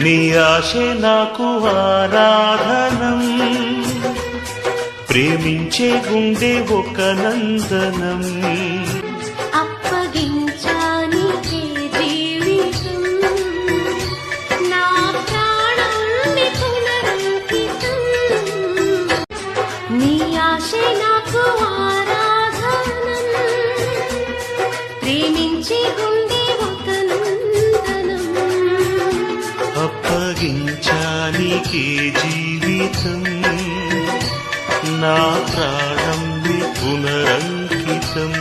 నీ ఆశే నాకు ఆరాధనం, ప్రేమించే గుండె ఒక నందనం. అప్పగించానికే జీవితం, నా ప్రాణాన్ని పునరంకితం. నీ ఆశే నాకు ఆరాధనం, ప్రేమించే గుండె ఒక నందనం. అప్పగించానికే జీవితం, నా ప్రాణం పునరంకితం.